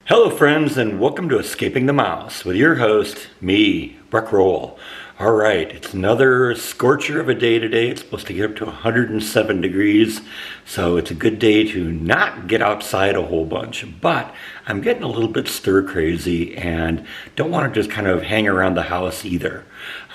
Hello friends, and welcome to Escaping the Mouse with your host, me, Breck Roll. Alright, it's another scorcher of a day today. It's supposed to get up to 107 degrees, so it's a good day to not get outside a whole bunch. But I'm getting a little bit stir crazy and don't want to just kind of hang around the house either.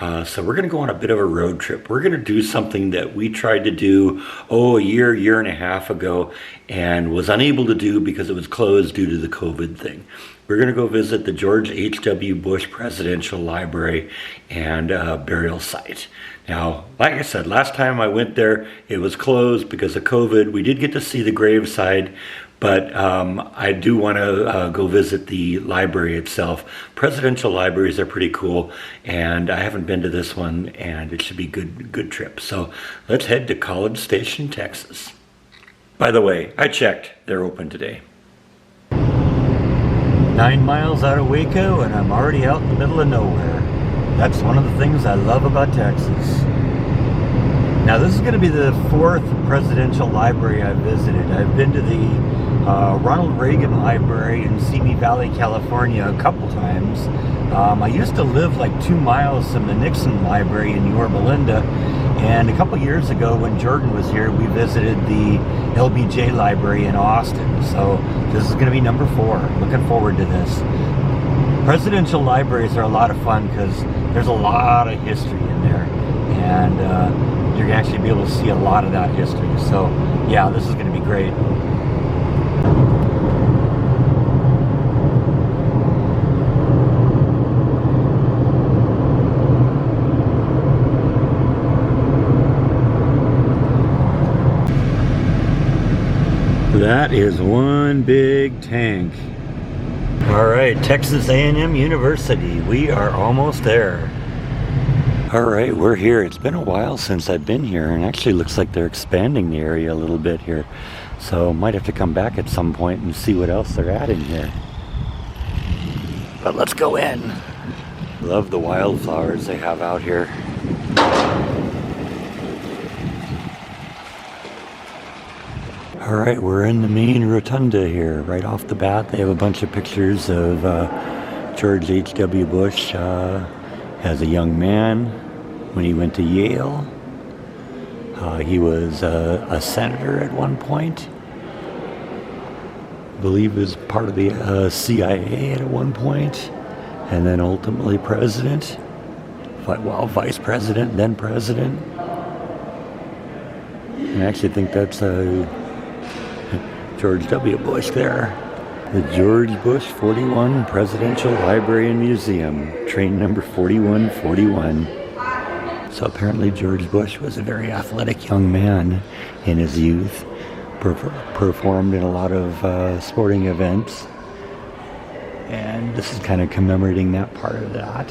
So we're going to go on a bit of a road trip. We're going to do something that we tried to do, a year and a half ago, and was unable to do because it was closed due to the COVID thing. We're going to go visit the George H.W. Bush Presidential Library and Burial Site. Now, like I said, last time I went there, it was closed because of COVID. We did get to see the graveside, but I do want to go visit the library itself. Presidential libraries are pretty cool, and I haven't been to this one, and it should be good trip. So let's head to College Station, Texas. By the way, I checked, they're open today. 9 miles out of Waco, and I'm already out in the middle of nowhere. That's one of the things I love about Texas. Now, this is going to be the fourth presidential library I've visited. I've been to the Ronald Reagan Library in Simi Valley, California a couple times. I used to live like 2 miles from the Nixon Library in Yorba Linda, and a couple years ago when Jordan was here, we visited the LBJ Library in Austin. So this is going to be number 4. Looking forward to this. Presidential libraries are a lot of fun because there's a lot of history in there, and you're going to actually be able to see a lot of that history. So yeah, this is going to be great. That is one big tank. All right, Texas A&M University. We are almost there. All right, we're here. It's been a while since I've been here, and actually looks like they're expanding the area a little bit here. So might have to come back at some point and see what else they're adding here. But let's go in. Love the wildflowers they have out here. All right, we're in the main rotunda here. Right off the bat, they have a bunch of pictures of George H.W. Bush as a young man when he went to Yale. He was a senator at one point. I believe he was part of the CIA at one point, and then ultimately president. Well, vice president, then president. I actually think that's George W. Bush there. The George Bush 41 Presidential Library and Museum, train number 4141. So apparently George Bush was a very athletic young man in his youth, performed in a lot of sporting events, and this is kind of commemorating that part of that.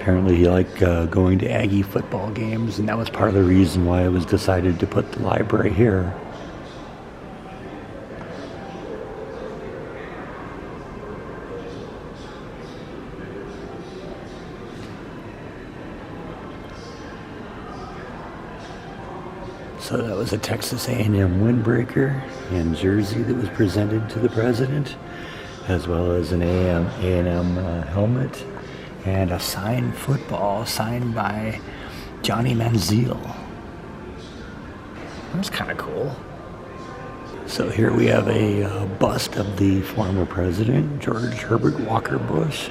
Apparently he liked going to Aggie football games, and that was part of the reason why it was decided to put the library here. So that was a Texas A&M windbreaker and jersey that was presented to the president, as well as an A&M helmet. And a signed football signed by Johnny Manziel. That's kind of cool. So here we have a bust of the former president, George Herbert Walker Bush,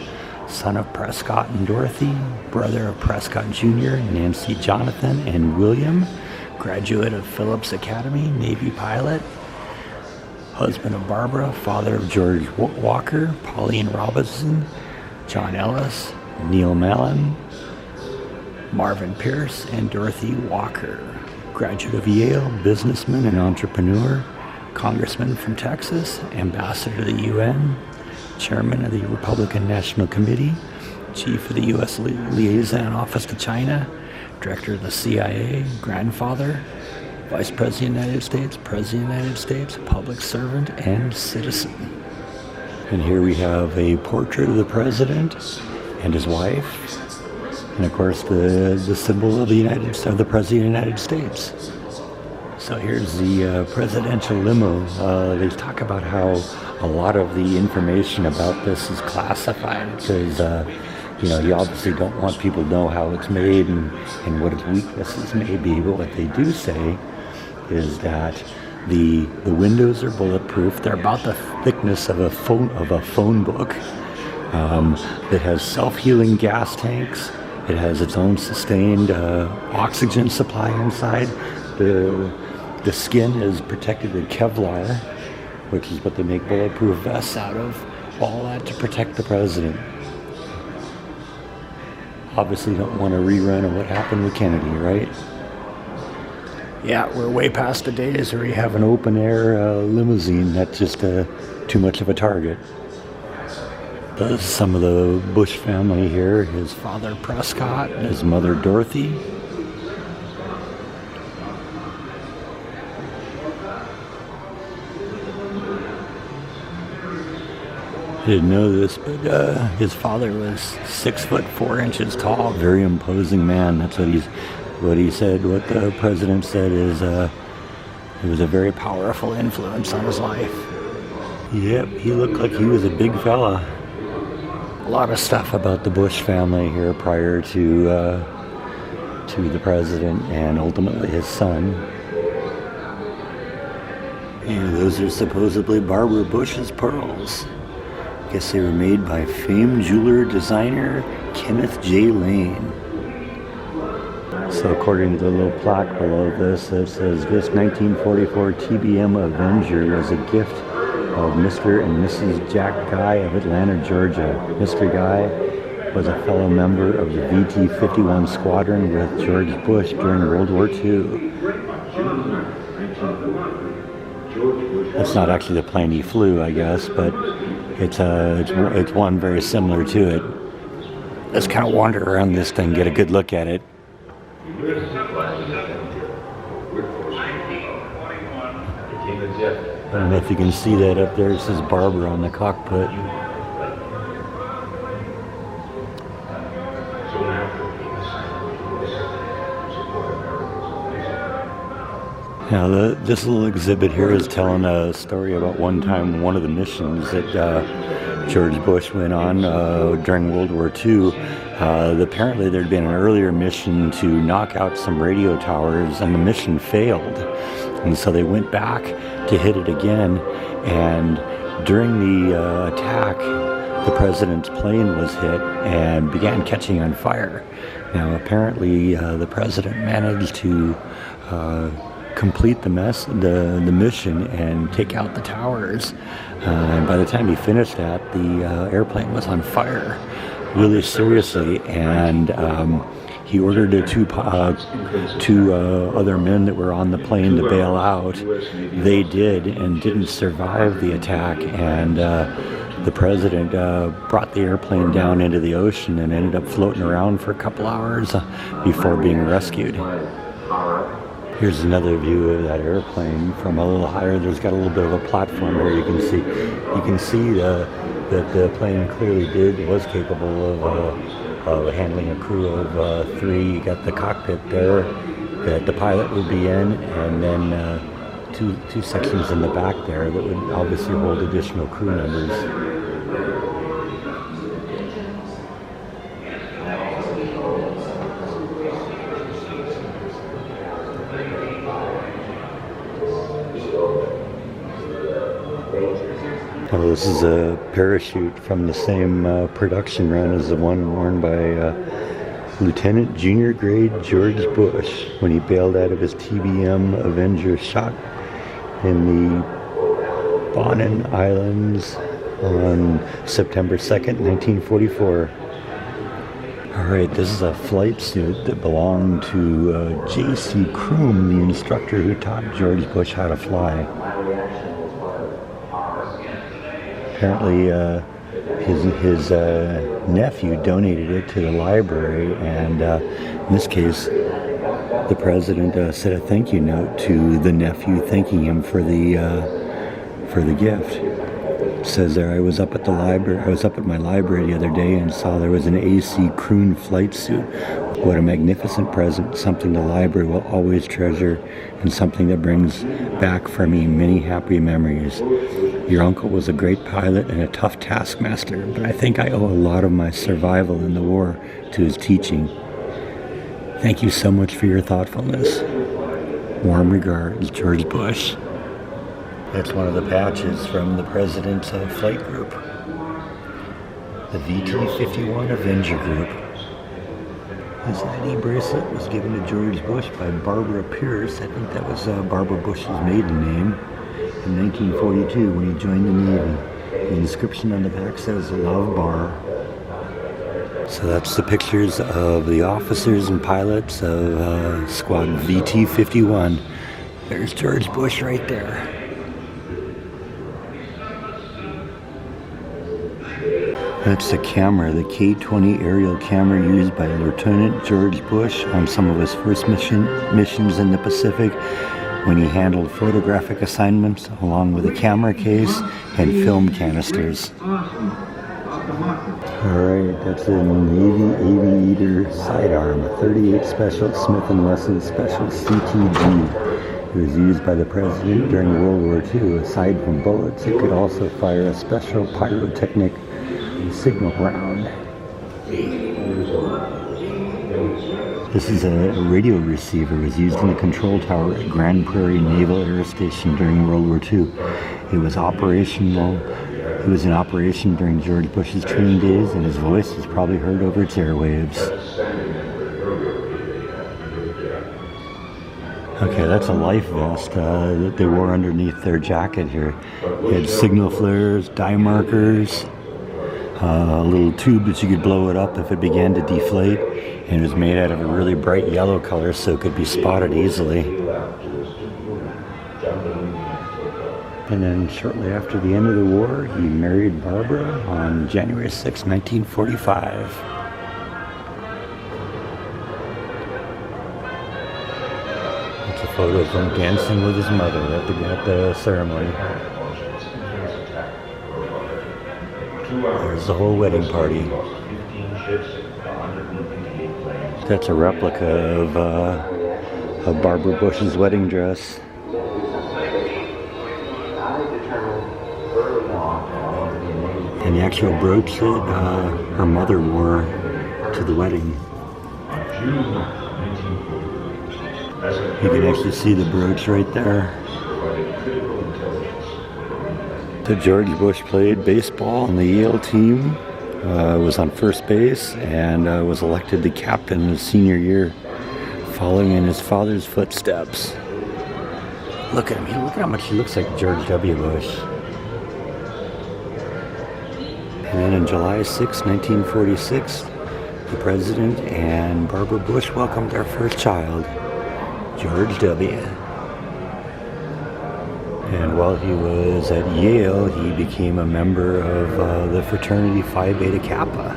son of Prescott and Dorothy, brother of Prescott Jr., Nancy Jonathan, and William, graduate of Phillips Academy, Navy pilot, husband of Barbara, father of George Walker, Pauline Robinson, John Ellis, Neil Mellon, Marvin Pierce, and Dorothy Walker. Graduate of Yale, businessman and entrepreneur, congressman from Texas, ambassador to the UN, chairman of the Republican National Committee, chief of the U.S. Liaison Office to China, director of the CIA, grandfather, vice president of the United States, president of the United States, public servant, and citizen. And here we have a portrait of the president and his wife, and of course the symbol of the President of the United States. So here's the presidential limo. They talk about how a lot of the information about this is classified because, you obviously don't want people to know how it's made and what its weaknesses may be. But what they do say is that the windows are bulletproof. They're about the thickness of a phone book. It has self-healing gas tanks. It has its own sustained oxygen supply inside. The skin is protected with Kevlar, which is what they make bulletproof vests out of. All that to protect the president. Obviously don't want a rerun of what happened with Kennedy, right? Yeah, we're way past the days where you have an open-air limousine. That's just too much of a target. Some of the Bush family here, his father Prescott, his mother Dorothy. I didn't know this, but his father was 6'4" tall, very imposing man. That's what he said. What the president said is it was a very powerful influence on his life. Yep, he looked like he was a big fella. A lot of stuff about the Bush family here prior to the president and ultimately his son. And those are supposedly Barbara Bush's pearls. I guess they were made by famed jeweler designer Kenneth J. Lane. So according to the little plaque below this, it says this 1944 TBM Avenger is a gift of Mr. and Mrs. Jack Guy of Atlanta, Georgia. Mr. Guy was a fellow member of the VT-51 squadron with George Bush during World War II. That's not actually the plane he flew, I guess, but it's one very similar to it. Let's kind of wander around this thing, get a good look at it. I don't know if you can see that up there. It says Barbara on the cockpit. Now, this little exhibit here is telling a story about one time, one of the missions that George Bush went on during World War II. Apparently there'd been an earlier mission to knock out some radio towers, and the mission failed. And so they went back to hit it again, and during the attack, the president's plane was hit and began catching on fire. Now, apparently the president managed to complete the mission and take out the towers. And by the time he finished that, the airplane was on fire really seriously, and he ordered the two other men that were on the plane to bail out. They did and didn't survive the attack, and the president brought the airplane down into the ocean and ended up floating around for a couple hours before being rescued. Here's another view of that airplane from a little higher. There's got a little bit of a platform here. You can see that the plane clearly was capable of handling a crew of 3. You got the cockpit there that the pilot would be in, and then two sections in the back there that would obviously hold additional crew members. Well, this is a parachute from the same production run as the one worn by Lieutenant Junior Grade George Bush when he bailed out of his TBM Avenger shot in the Bonin Islands on September 2nd, 1944. Alright, this is a flight suit that belonged to J.C. Kroom, the instructor who taught George Bush how to fly. Apparently, his nephew donated it to the library, and in this case, the president sent a thank you note to the nephew, thanking him for the gift. It says there, I was up at my library the other day and saw there was an A.C. Kroon flight suit What a magnificent present, something the library will always treasure, and something that brings back for me many happy memories. Your uncle was a great pilot and a tough taskmaster, but I think I owe a lot of my survival in the war to his teaching. Thank you so much for your thoughtfulness. Warm regards, George Bush. That's one of the patches from the President's flight group. The VT-51 Avenger Group. This ID bracelet was given to George Bush by Barbara Pierce. I think that was Barbara Bush's maiden name. In 1942 when he joined the Navy. The inscription on the back says Love Bar. So that's the pictures of the officers and pilots of Squad VT-51. There's George Bush right there. That's the camera, the K-20 aerial camera used by Lieutenant George Bush on some of his first missions in the Pacific, when he handled photographic assignments along with a camera case and film canisters. Alright, that's a Navy Aviator sidearm, a 38 Special Smith & Wesson Special CTG. It was used by the President during World War II. Aside from bullets, it could also fire a special pyrotechnic signal round. This is a radio receiver. It was used in the control tower at Grand Prairie Naval Air Station during World War II. It was in operation during George Bush's training days, and his voice was probably heard over its airwaves. Okay, that's a life vest that they wore underneath their jacket here. It had signal flares, dye markers, a little tube that you could blow it up if it began to deflate, and it was made out of a really bright yellow color so it could be spotted easily. And then shortly after the end of the war, he married Barbara on January 6, 1945. That's a photo of him dancing with his mother at the ceremony. There's the whole wedding party. That's a replica of Barbara Bush's wedding dress. And the actual brooch that her mother wore to the wedding. You can actually see the brooch right there. So George Bush played baseball on the Yale team, was on first base, and was elected the captain in his senior year, following in his father's footsteps. Look at him. Look at how much he looks like George W. Bush. And then on July 6, 1946, the President and Barbara Bush welcomed their first child, George W. And while he was at Yale, he became a member of the fraternity Phi Beta Kappa.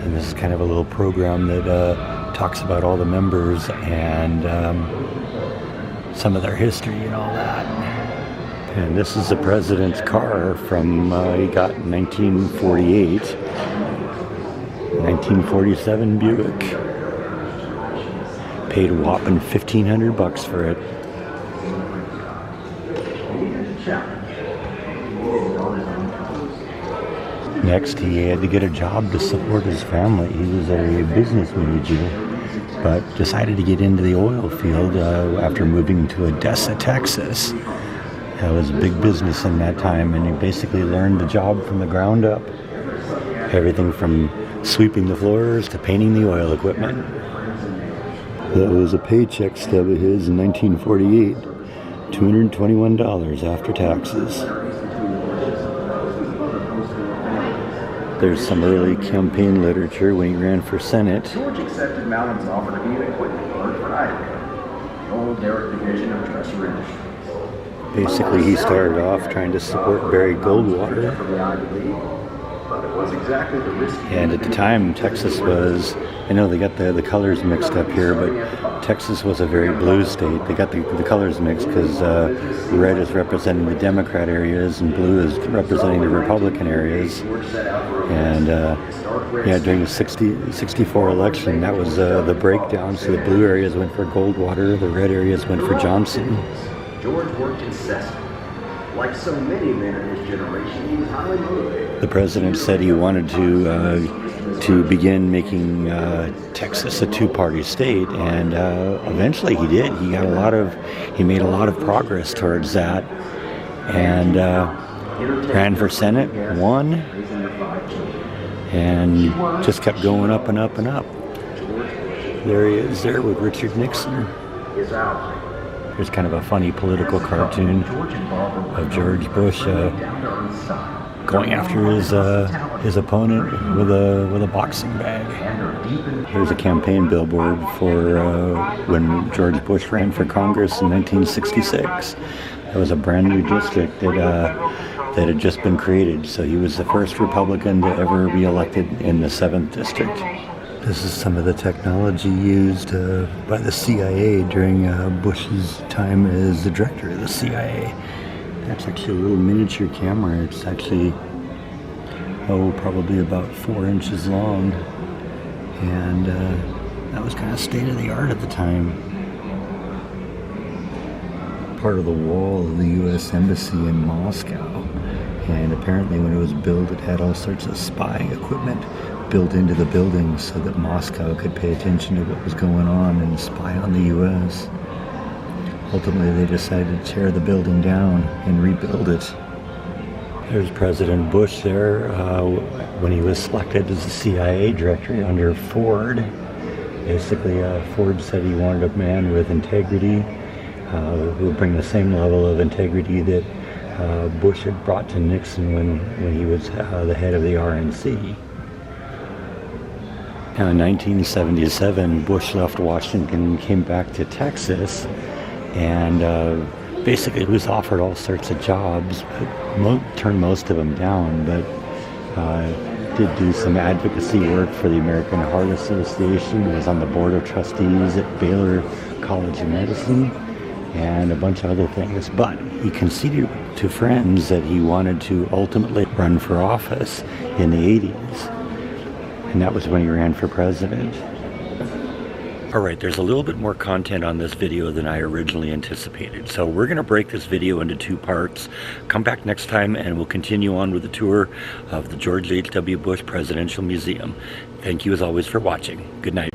And this is kind of a little program that talks about all the members and some of their history and all that. And this is the President's car from he got in 1948, 1947 Buick. Paid a whopping $1,500 for it. Next, he had to get a job to support his family. He was a business major, but decided to get into the oil field after moving to Odessa, Texas. That was a big business in that time, and he basically learned the job from the ground up. Everything from sweeping the floors to painting the oil equipment. That was a paycheck stub of his in 1948, $221 after taxes. There's some early campaign literature when he ran for Senate. George accepted Mallin's offer to be an equipment clerk for Idaho, the old Derrick division of Dresser Industries. Basically, he started off trying to support Barry Goldwater. But it was exactly the risky. And at the time, Texas was, I know they got the colors mixed up here, but Texas was a very blue state. They got the colors mixed because red is representing the Democrat areas and blue is representing the Republican areas. And yeah, during the 64 election, that was the breakdown. So the blue areas went for Goldwater, the red areas went for Johnson. George worked incessantly. Like so many men of his generation, he was highly motivated. The president said he wanted to begin making Texas a two-party state, and eventually he did. He made a lot of progress towards that, and ran for Senate, won, and just kept going up and up and up. There he is there with Richard Nixon. There's kind of a funny political cartoon of George Bush going after his opponent with a boxing bag. Here's a campaign billboard for when George Bush ran for Congress in 1966. That was a brand new district that had just been created. So he was the first Republican to ever be elected in the 7th district. This is some of the technology used by the CIA during Bush's time as the director of the CIA. That's actually a little miniature camera. It's actually, probably about 4 inches long. And that was kind of state of the art at the time. Part of the wall of the U.S. Embassy in Moscow. And apparently when it was built, it had all sorts of spying equipment built into the building so that Moscow could pay attention to what was going on and spy on the U.S. Ultimately, they decided to tear the building down and rebuild it. There's President Bush there when he was selected as the CIA director under Ford. Basically, Ford said he wanted a man with integrity who would bring the same level of integrity that Bush had brought to Nixon when he was the head of the RNC. Now, in 1977, Bush left Washington and came back to Texas, and basically was offered all sorts of jobs, but turned most of them down, but did do some advocacy work for the American Heart Association, was on the board of trustees at Baylor College of Medicine, and a bunch of other things. But he conceded to friends that he wanted to ultimately run for office in the 80s. And that was when he ran for president. All right, there's a little bit more content on this video than I originally anticipated. So we're gonna break this video into 2 parts. Come back next time and we'll continue on with the tour of the George H.W. Bush Presidential Museum. Thank you as always for watching. Good night.